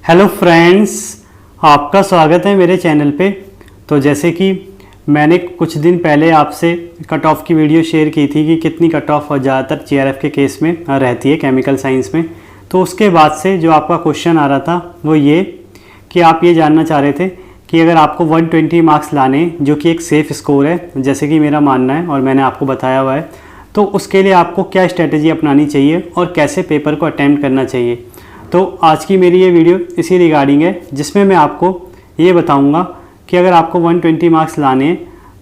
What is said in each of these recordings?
Hello friends, आपका स्वागत है मेरे चैनल पे। तो जैसे कि मैंने कुछ दिन पहले आपसे कट ऑफ की वीडियो शेयर की थी कि कितनी कट ऑफ ज़्यादातर जीआरएफ के केस में रहती है केमिकल साइंस में। तो उसके बाद से जो आपका क्वेश्चन आ रहा था वो ये कि आप ये जानना चाह रहे थे कि अगर आपको 120 मार्क्स लाने, जो कि एक सेफ़ स्कोर है जैसे कि मेरा मानना है और मैंने आपको बताया हुआ है, तो उसके लिए आपको क्या स्ट्रेटजी अपनानी चाहिए और कैसे पेपर को अटेम्प्ट करना चाहिए। तो आज की मेरी ये वीडियो इसी रिगार्डिंग है, जिसमें मैं आपको ये बताऊंगा कि अगर आपको 120 मार्क्स लाने हैं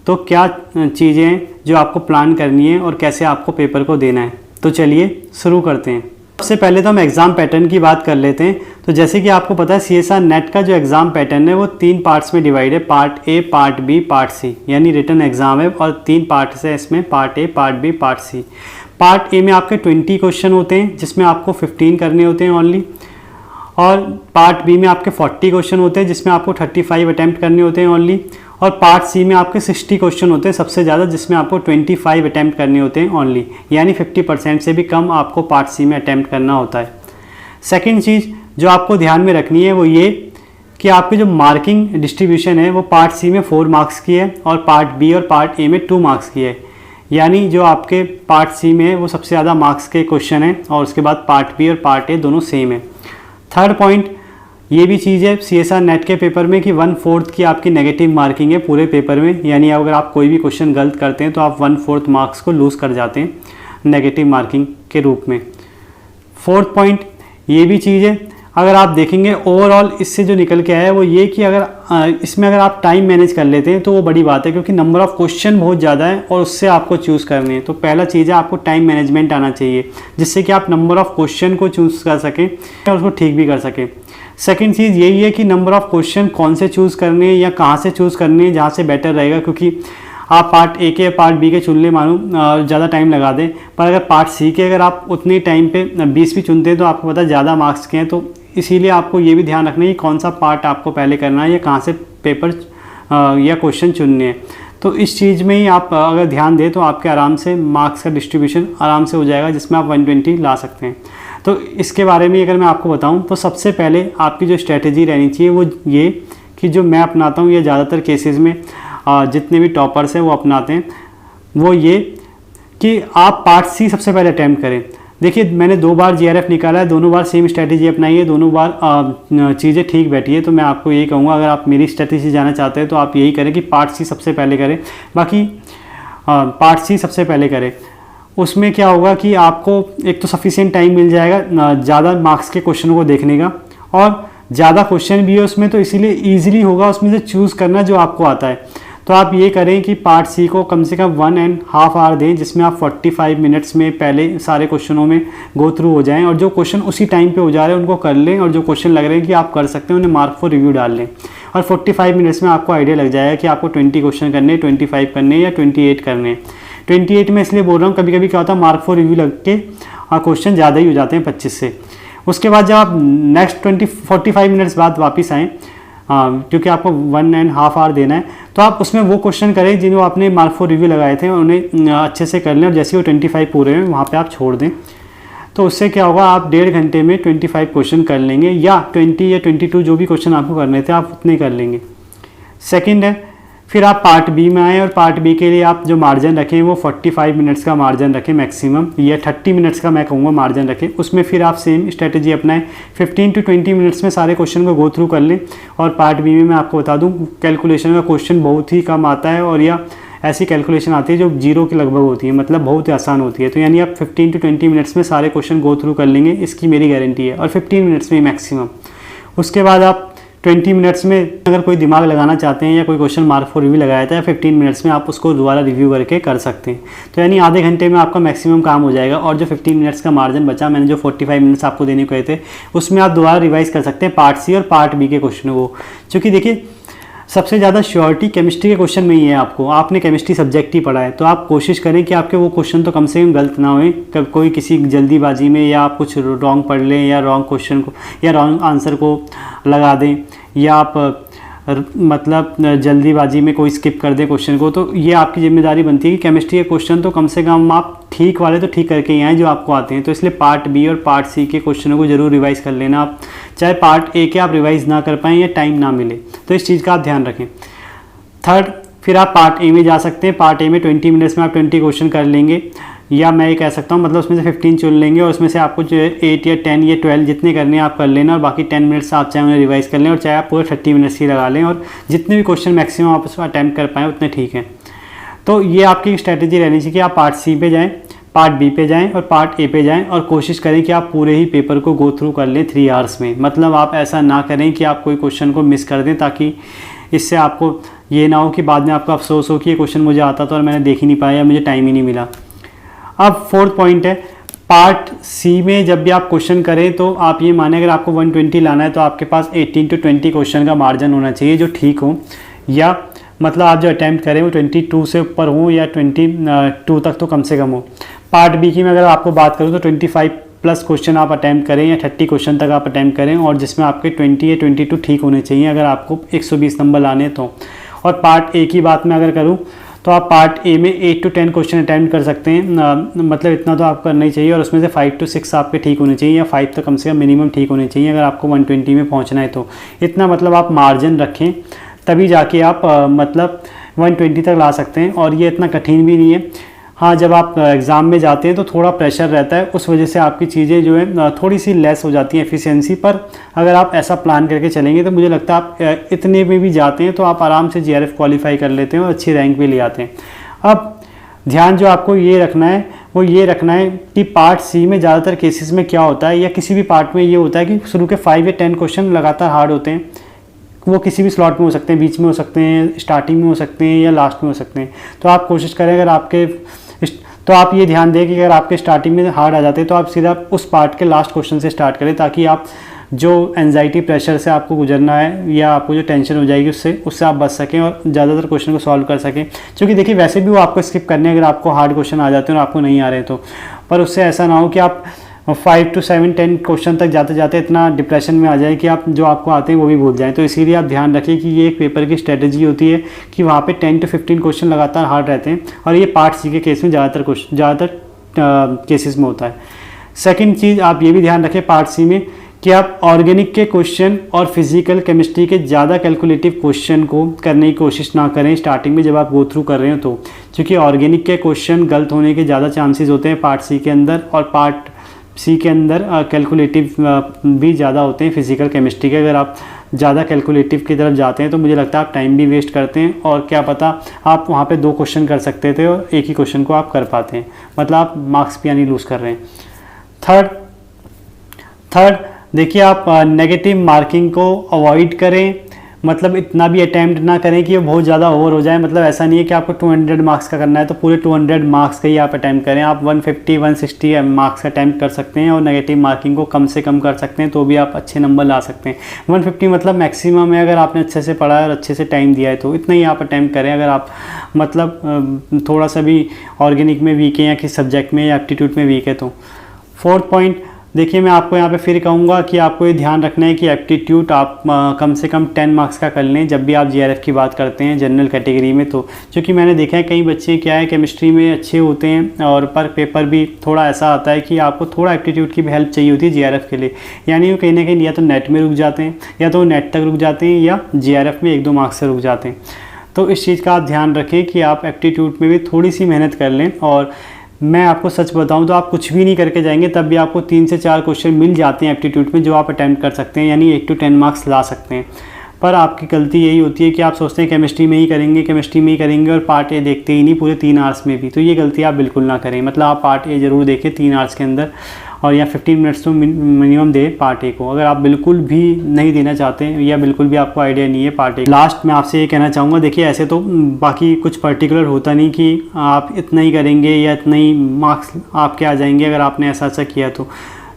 तो क्या चीज़ें हैं जो आपको प्लान करनी है और कैसे आपको पेपर को देना है। तो चलिए शुरू करते हैं। सबसे पहले तो हम एग्ज़ाम पैटर्न की बात कर लेते हैं। तो जैसे कि आपको पता है CSR नेट का जो एग्ज़ाम पैटर्न है वो 3 पार्ट्स में डिवाइड है, part A, part B, part C, यानी रिटन एग्ज़ाम है और 3 पार्ट्स है इसमें, part A, part B, part C. Part A में आपके 20 क्वेश्चन होते हैं जिसमें आपको 15 करने होते हैं ओनली, और पार्ट बी में आपके 40 क्वेश्चन होते हैं जिसमें आपको 35 अटैम्प्ट करने होते हैं ओनली, और पार्ट सी में आपके 60 क्वेश्चन होते हैं सबसे ज़्यादा, जिसमें आपको 25 अटैम्प्ट करने होते हैं ओनली, यानी 50% से भी कम आपको पार्ट सी में अटैम्प्ट करना होता है। सेकेंड चीज़ जो आपको ध्यान में रखनी है वो ये कि आपकी जो मार्किंग डिस्ट्रीब्यूशन है वो पार्ट सी में 4 मार्क्स की है और पार्ट बी और पार्ट ए में 2 मार्क्स की है, यानी जो आपके पार्ट सी में है वो सबसे ज़्यादा मार्क्स के क्वेश्चन हैं और उसके बाद पार्ट बी और पार्ट ए दोनों सेम है। थर्ड पॉइंट ये भी चीज़ है CSR नेट के पेपर में कि 1/4 की आपकी नेगेटिव मार्किंग है पूरे पेपर में, यानी अगर आप कोई भी क्वेश्चन गलत करते हैं तो आप 1/4 मार्क्स को लूज़ कर जाते हैं नेगेटिव मार्किंग के रूप में। फोर्थ पॉइंट ये भी चीज़ है, अगर आप देखेंगे ओवरऑल इससे जो निकल के आया है वो ये कि अगर इसमें अगर आप टाइम मैनेज कर लेते हैं तो वो बड़ी बात है, क्योंकि नंबर ऑफ़ क्वेश्चन बहुत ज़्यादा है और उससे आपको चूज़ करने हैं। तो पहला चीज़ है आपको टाइम मैनेजमेंट आना चाहिए, जिससे कि आप नंबर ऑफ़ क्वेश्चन को चूज़ कर सकें और उसको ठीक भी कर सकें। सेकेंड चीज़ यही है कि नंबर ऑफ़ क्वेश्चन कौन से चूज़ करने हैं या कहाँ से चूज़ करने हैं जहाँ से बेटर रहेगा, क्योंकि आप पार्ट ए के पार्ट बी के चुनने मानो ज़्यादा टाइम लगा दें, पर अगर पार्ट सी के अगर आप उतने टाइम पे 20 भी चुनते हैं तो आपको पता है ज़्यादा मार्क्स के हैं। तो इसीलिए आपको ये भी ध्यान रखना है कि कौन सा पार्ट आपको पहले करना है या कहाँ से पेपर या क्वेश्चन चुनने हैं। तो इस चीज़ में ही आप अगर ध्यान दें तो आपके आराम से मार्क्स का डिस्ट्रीब्यूशन आराम से हो जाएगा, जिसमें आप 120 ला सकते हैं। तो इसके बारे में अगर मैं आपको बताऊं तो सबसे पहले आपकी जो स्ट्रेटजी रहनी चाहिए वो ये कि जो मैं अपनाता हूं, ये ज़्यादातर केसेस में जितने भी टॉपर्स हैं वो अपनाते हैं, वो ये कि आप पार्ट सी सबसे पहले अटैम्प्ट करें। देखिए मैंने 2 बार जीआरएफ निकाला है, दोनों बार सेम स्ट्रेटजी अपनाई है, दोनों बार चीज़ें ठीक बैठी है। तो मैं आपको यही कहूँगा, अगर आप मेरी स्ट्रेटजी जाना चाहते हैं तो आप यही करें कि पार्ट सी सबसे पहले करें। बाकी पार्ट सी सबसे पहले करें, उसमें क्या होगा कि आपको एक तो सफिशिएंट टाइम मिल जाएगा ज़्यादा मार्क्स के क्वेश्चनों को देखने का, और ज़्यादा क्वेश्चन भी है उसमें, तो इसीलिए ईजिली होगा उसमें से चूज़ करना जो आपको आता है। तो आप ये करें कि पार्ट सी को कम से कम 1.5 आवर दें, जिसमें आप 45 मिनट्स में पहले सारे क्वेश्चनों में गो थ्रू हो जाएं, और जो क्वेश्चन उसी टाइम पे हो जा रहे हैं उनको कर लें, और जो क्वेश्चन लग रहे हैं कि आप कर सकते हैं उन्हें मार्क फॉर रिव्यू डाल लें। और 45 मिनट्स में आपको आइडिया लग जाएगा कि आपको 20 क्वेश्चन करने, 25 करने या 28 करने। 28 में इसलिए बोल रहा हूँ, कभी कभी क्या होता है मार्क फॉर रिव्यू लग के क्वेश्चन ज़्यादा ही हो जाते हैं 25 से। उसके बाद जब आप नेक्स्ट 45 मिनट्स बाद वापस आएँ, क्योंकि आपको 1.5 आवर देना है, तो आप उसमें वो क्वेश्चन करें जिन्होंने आपने मार्क फॉर रिव्यू लगाए थे, उन्हें अच्छे से कर लें, और जैसे वो 25 पूरे हैं वहाँ पे आप छोड़ दें। तो उससे क्या होगा, आप 1.5 घंटे में 25 क्वेश्चन कर लेंगे, या 20 या 22 जो भी क्वेश्चन आपको करने थे आप उतने कर लेंगे। सेकेंड है, फिर आप पार्ट बी में आएँ और पार्ट बी के लिए आप जो मार्जिन रखें वो 45 मिनट्स का मार्जिन रखें मैक्सिमम, या 30 मिनट्स का मैं कहूँगा मार्जिन रखें। उसमें फिर आप सेम स्ट्रेटजी अपनाएं, 15 to 20 मिनट्स में सारे क्वेश्चन को गो थ्रू कर लें। और पार्ट बी में मैं आपको बता दूं, कैलकुलेशन का क्वेश्चन बहुत ही कम आता है, और या ऐसी कैलकुलेशन आती है जो 0 के लगभग होती है, मतलब बहुत ही आसान होती है। तो यानी आप 15 to 20 मिनट्स में सारे क्वेश्चन गो थ्रू कर लेंगे, इसकी मेरी गारंटी है, और 15 मिनट्स में मैक्सिमम। उसके बाद आप 20 मिनट्स में अगर कोई दिमाग लगाना चाहते हैं या कोई क्वेश्चन मार्क फॉर रिव्यू लगाया था, 15 मिनट्स में आप उसको दोबारा रिव्यू करके कर सकते हैं। तो यानी आधे घंटे में आपका मैक्सिमम काम हो जाएगा, और जो 15 मिनट्स का मार्जिन बचा, मैंने जो 45 मिनट्स आपको देने को कहे थे, उसमें आप दोबारा रिवाइज कर सकते हैं पार्ट सी और पार्ट बी के क्वेश्चनों को। क्योंकि देखिए सबसे ज़्यादा श्योरिटी केमिस्ट्री के क्वेश्चन में ही है, आपने केमिस्ट्री सब्जेक्ट ही पढ़ा है, तो आप कोशिश करें कि आपके वो क्वेश्चन तो कम से कम गलत ना होए, कब कोई किसी जल्दीबाजी में या आप कुछ रॉन्ग पढ़ लें या रॉन्ग क्वेश्चन को या रॉन्ग आंसर को लगा दें, या आप मतलब जल्दीबाजी में कोई स्किप कर दे क्वेश्चन को, तो ये आपकी जिम्मेदारी बनती है कि केमिस्ट्री के क्वेश्चन तो कम से कम आप ठीक वाले तो ठीक करके ही आएँ जो आपको आते हैं। तो इसलिए पार्ट बी और पार्ट सी के क्वेश्चनों को जरूर रिवाइज़ कर लेना आप, चाहे पार्ट ए के आप रिवाइज़ ना कर पाएँ या टाइम ना मिले, तो इस चीज़ का आप ध्यान रखें। थर्ड, फिर आप पार्ट ए में जा सकते हैं। पार्ट ए में 20 मिनट्स में आप 20 क्वेश्चन कर लेंगे, या मैं ये कह सकता हूँ मतलब उसमें से 15 चुन लेंगे और उसमें से आपको जो 8 या 10 या 12 जितने करने हैं आप कर लेना, और बाकी 10 मिनट्स आप चाहे उन्हें रिवाइज़ कर लें और चाहे आप पूरे 30 मिनट्स ही लगा लें, और जितने भी क्वेश्चन मैक्सिमम आप उसको अटैम्प्ट कर पाएँ उतने ठीक हैं। तो ये आपकी स्ट्रैटेजी रहनी चाहिए कि आप पार्ट सी पे जाएँ, पार्ट बी पे जाएं और पार्ट ए पे जाएं, और कोशिश करें कि आप पूरे ही पेपर को गो थ्रू कर लें 3 आवर्स में। मतलब आप ऐसा ना करें कि आप कोई क्वेश्चन को मिस कर दें, ताकि इससे आपको ये ना हो कि बाद में आपको अफसोस हो कि ये क्वेश्चन मुझे आता था और मैंने देख ही नहीं पाया, मुझे टाइम ही नहीं मिला। अब फोर्थ पॉइंट है, पार्ट सी में जब भी आप क्वेश्चन करें तो आप ये माने अगर आपको 120 लाना है तो आपके पास 18 to 20 क्वेश्चन का मार्जिन होना चाहिए जो ठीक हो, या मतलब आप जो अटैम्प्ट करें वो 22 से ऊपर हो या 22 तक तो कम से कम हो। पार्ट बी की मैं अगर आपको बात करूँ तो 25 प्लस क्वेश्चन आप अटैम्प्ट करें या 30 क्वेश्चन तक आप अटैम्प्ट करें, और जिसमें आपके 20 या 22 ठीक होने चाहिए अगर आपको 120 नंबर लाने तो। और पार्ट ए की बात मैं अगर करूँ तो आप पार्ट ए में 8 to 10 क्वेश्चन अटैम्प्ट कर सकते हैं, मतलब इतना तो आपको करना ही चाहिए, और उसमें से 5 to 6 आपके ठीक होने चाहिए, या 5 तो कम से कम मिनिमम ठीक होने चाहिए अगर आपको 120 में पहुंचना है तो। इतना मतलब आप मार्जिन रखें, तभी जाके आप मतलब 120 तक ला सकते हैं, और ये इतना कठिन भी नहीं है। हाँ, जब आप एग्ज़ाम में जाते हैं तो थोड़ा प्रेशर रहता है, उस वजह से आपकी चीज़ें जो है थोड़ी सी लेस हो जाती हैं एफिशिएंसी, पर अगर आप ऐसा प्लान करके चलेंगे तो मुझे लगता है आप इतने में भी जाते हैं तो आप आराम से जीआरएफ क्वालिफाई कर लेते हैं और अच्छी रैंक भी ले आते हैं। अब ध्यान जो आपको ये रखना है वो ये रखना है कि पार्ट सी में ज़्यादातर केसेस में क्या होता है, या किसी भी पार्ट में ये होता है कि शुरू के 5 या 10 क्वेश्चन लगातार हार्ड होते हैं। वो किसी भी स्लॉट में हो सकते हैं, बीच में हो सकते हैं, स्टार्टिंग में हो सकते हैं, या लास्ट में हो सकते हैं। तो आप कोशिश करें अगर आपके तो आप ये ध्यान दें कि अगर आपके स्टार्टिंग में हार्ड आ जाते हैं तो आप सीधा उस पार्ट के लास्ट क्वेश्चन से स्टार्ट करें, ताकि आप जो एंजाइटी प्रेशर से आपको गुजरना है या आपको जो टेंशन हो जाएगी उससे आप बच सकें और ज़्यादातर क्वेश्चन को सॉल्व कर सकें। क्योंकि देखिए वैसे भी वो आपको स्किप करने अगर आपको हार्ड क्वेश्चन आ जाते हैं और आपको नहीं आ रहे तो, पर उससे ऐसा ना हो कि आप 5 to 7, 10 क्वेश्चन तक जाते जाते इतना डिप्रेशन में आ जाए कि आप जो आपको आते हैं वो भी भूल जाएं। तो इसीलिए आप ध्यान रखिए कि ये एक पेपर की स्ट्रेटजी होती है कि वहाँ पे 10 to 15 क्वेश्चन लगातार हार्ड रहते हैं, और ये पार्ट सी के केस में ज़्यादातर केसेस में होता है। सेकंड चीज़ आप ये भी ध्यान रखें पार्ट सी में कि आप ऑर्गेनिक के क्वेश्चन और फिजिकल केमिस्ट्री के ज़्यादा कैलकुलेटिव क्वेश्चन को करने की कोशिश ना करें स्टार्टिंग में जब आप गो थ्रू कर रहे हो तो, क्योंकि ऑर्गेनिक के क्वेश्चन गलत होने के ज़्यादा चांसेस होते हैं पार्ट सी के अंदर, और पार्ट सी के अंदर कैलकुलेटिव भी ज़्यादा होते हैं फिजिकल केमिस्ट्री के। अगर आप ज़्यादा कैलकुलेटिव की तरफ जाते हैं तो मुझे लगता है आप टाइम भी वेस्ट करते हैं, और क्या पता आप वहाँ पे 2 क्वेश्चन कर सकते थे और एक ही क्वेश्चन को आप कर पाते हैं, मतलब आप मार्क्स भी यानी लूज़ कर रहे हैं। थर्ड देखिए, आप नेगेटिव मार्किंग को अवॉइड करें, मतलब इतना भी अटैम्प्ट ना करें कि वो बहुत ज़्यादा ओवर हो जाए। मतलब ऐसा नहीं है कि आपको 200 मार्क्स का करना है तो पूरे 200 मार्क्स का ही आप अटैम्प्ट करें। आप 150, 160 मार्क्स का अटैम्प्ट कर सकते हैं और नेगेटिव मार्किंग को कम से कम कर सकते हैं, तो भी आप अच्छे नंबर ला सकते हैं। 150 मतलब मैक्सिमम है, अगर आपने अच्छे से पढ़ा है और अच्छे से टाइम दिया है तो इतना ही आप अटैम्प्ट करें। अगर आप मतलब थोड़ा सा भी ऑर्गेनिक में वीक है या किसी सब्जेक्ट में या एप्टीट्यूड में वीक है तो। फोर्थ पॉइंट देखिए, मैं आपको यहाँ पे फिर कहूँगा कि आपको ये ध्यान रखना है कि एप्टीट्यूड आप कम से कम 10 मार्क्स का कर लें जब भी आप जीआरएफ की बात करते हैं जनरल कैटेगरी में। तो क्योंकि मैंने देखा है कई बच्चे क्या है केमिस्ट्री में अच्छे होते हैं और पर पेपर भी थोड़ा ऐसा आता है कि आपको थोड़ा एप्टीट्यूड की भी हेल्प चाहिए होती है जीआरएफ के लिए, यानी वो कहीं ना कहीं या तो नेट में रुक जाते हैं या तो नेट तक रुक जाते हैं या जीआरएफ में 1-2 मार्क्स से रुक जाते हैं। तो इस चीज़ का आप ध्यान रखें कि आप एप्टीट्यूड में भी थोड़ी सी मेहनत कर लें। और मैं आपको सच बताऊं तो आप कुछ भी नहीं करके जाएंगे तब भी आपको 3 से 4 क्वेश्चन मिल जाते हैं एप्टीट्यूड में जो आप अटैम्प्ट कर सकते हैं, यानी 8 to 10 मार्क्स ला सकते हैं। पर आपकी गलती यही होती है कि आप सोचते हैं केमिस्ट्री में ही करेंगे और पार्ट ए देखते ही नहीं पूरे 3 आवर्स में भी। तो ये गलती आप बिल्कुल ना करें, मतलब आप पार्ट ए ज़रूर देखें 3 आवर्स के अंदर, और या 15 मिनट्स तो मिनिमम दे पार्ट ए को। अगर आप बिल्कुल भी नहीं देना चाहते हैं या बिल्कुल भी आपको आइडिया नहीं है पार्ट ए। लास्ट में आपसे ये कहना चाहूँगा, देखिए ऐसे तो बाकी कुछ पर्टिकुलर होता नहीं कि आप इतना ही करेंगे या इतना ही मार्क्स आपके आ जाएंगे अगर आपने ऐसा किया तो,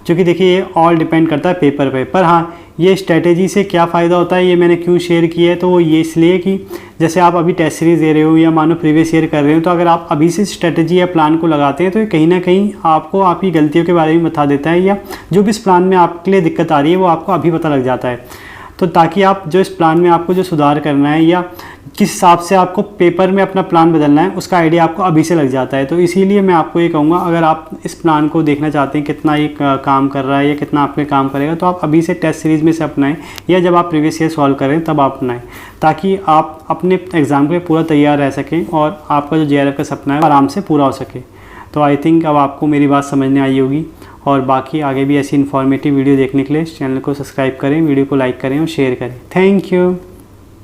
क्योंकि देखिए ये ऑल डिपेंड करता है पेपर पे। पर हाँ, ये स्ट्रेटेजी से क्या फ़ायदा होता है ये मैंने क्यों शेयर किया है, तो वो ये इसलिए कि जैसे आप अभी टेस्ट सीरीज़ दे रहे हो या मानो प्रीवियस ईयर कर रहे हो, तो अगर आप अभी से स्ट्रेटेजी या प्लान को लगाते हैं तो ये कहीं ना कहीं आपको आपकी गलतियों के बारे में बता देता है, या जो भी इस प्लान में आपके लिए दिक्कत आ रही है वो आपको अभी पता लग जाता है। तो ताकि आप जो इस प्लान में आपको जो सुधार करना है या किस हिसाब से आपको पेपर में अपना प्लान बदलना है उसका आइडिया आपको अभी से लग जाता है। तो इसीलिए मैं आपको ये कहूँगा, अगर आप इस प्लान को देखना चाहते हैं कितना ये काम कर रहा है या कितना आपके काम करेगा, तो आप अभी से टेस्ट सीरीज़ में से अपनाएं या जब आप प्रीवियस ईयर सॉल्व करें तब आप अपनाएं, ताकि आप अपने एग्ज़ाम के लिए पूरा तैयार रह सकें और आपका जो JRF का सपना है आराम से पूरा हो सके। तो आई थिंक अब आपको मेरी बात समझने आई होगी, और बाकी आगे भी ऐसी इन्फॉर्मेटिव वीडियो देखने के लिए इस चैनल को सब्सक्राइब करें, वीडियो को लाइक करें और शेयर करें। Thank you.